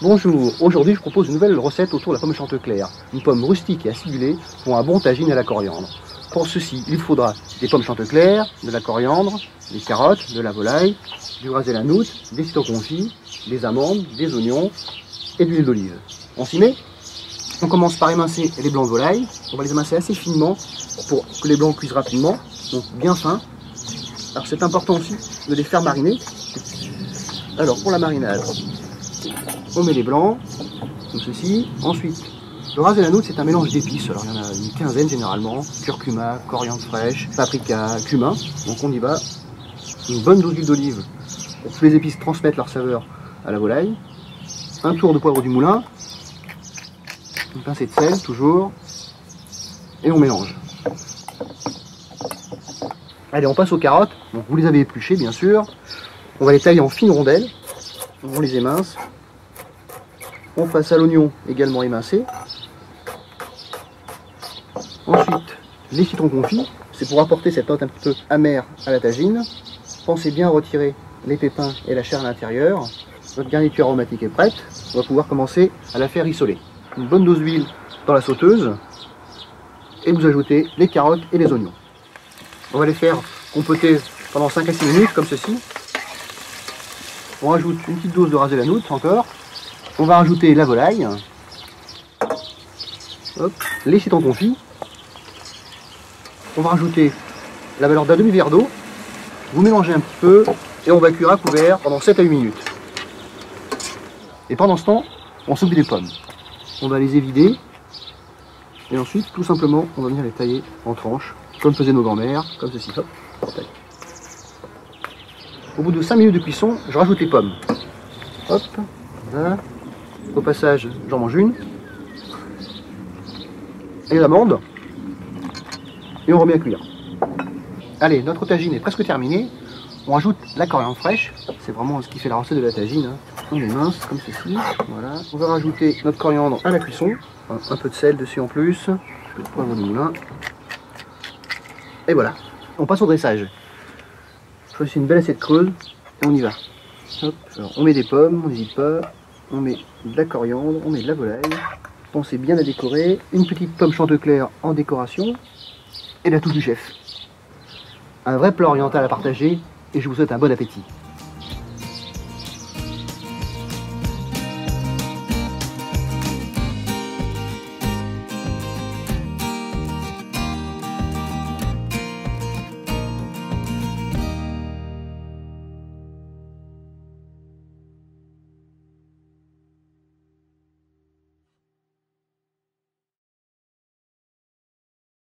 Bonjour, aujourd'hui je propose une nouvelle recette autour de la pomme Chantecler, une pomme rustique et acidulée pour un bon tagine à la coriandre. Pour ceci, il faudra des pommes Chantecler, de la coriandre, des carottes, de la volaille, du ras et la noutre, des citrons confits, des amandes, des oignons et de l'huile d'olive. On s'y met? On commence par émincer les blancs de volaille. On va les émincer assez finement pour que les blancs cuisent rapidement, donc bien fins. Alors c'est important aussi de les faire mariner. Alors pour la marinade, on met les blancs, comme ceci. Ensuite, le ras et la noutre, c'est un mélange d'épices. Alors il y en a une quinzaine généralement. Curcuma, coriandre fraîche, paprika, cumin. Donc on y va. Une bonne dose d'huile d'olive pour que les épices transmettent leur saveur à la volaille. Un tour de poivre du moulin. Une pincée de sel, toujours. Et on mélange. Allez, on passe aux carottes. Donc vous les avez épluchées, bien sûr. On va les tailler en fines rondelles. On les émince. On passe à l'oignon, également émincé. Ensuite, les citrons confits. C'est pour apporter cette note un petit peu amère à la tagine. Pensez bien à retirer les pépins et la chair à l'intérieur. Votre garniture aromatique est prête. On va pouvoir commencer à la faire rissoler. Une bonne dose d'huile dans la sauteuse. Et vous ajoutez les carottes et les oignons. On va les faire compoter pendant 5 à 6 minutes, comme ceci. On rajoute une petite dose de ras et la noutre encore. On va rajouter la volaille. Hop, les citrons confits. On va rajouter la valeur d'un demi-verre d'eau. Vous mélangez un petit peu et on va cuire à couvert pendant 7 à 8 minutes. Et pendant ce temps, on s'occupe des pommes. On va les évider. Et ensuite, tout simplement, on va venir les tailler en tranches, comme faisaient nos grands-mères, comme ceci. Hop, au bout de 5 minutes de cuisson, je rajoute les pommes. Hop, voilà. Au passage, j'en mange une. Et l'amande. Et on remet à cuire. Allez, notre tagine est presque terminée. On rajoute la coriandre fraîche. C'est vraiment ce qui fait la recette de la tagine. Hein. On les mince, comme ceci. Voilà. On va rajouter notre coriandre à la cuisson. Un peu de sel dessus en plus. Un peu de poivre du moulin. Et voilà. On passe au dressage. Choisissez une belle assiette creuse et on y va. Hop. Alors, on met des pommes, on n'hésite pas. On met de la coriandre, on met de la volaille. Pensez bien à décorer. Une petite pomme Chantecler en décoration. Et la touche du chef. Un vrai plat oriental à partager et je vous souhaite un bon appétit.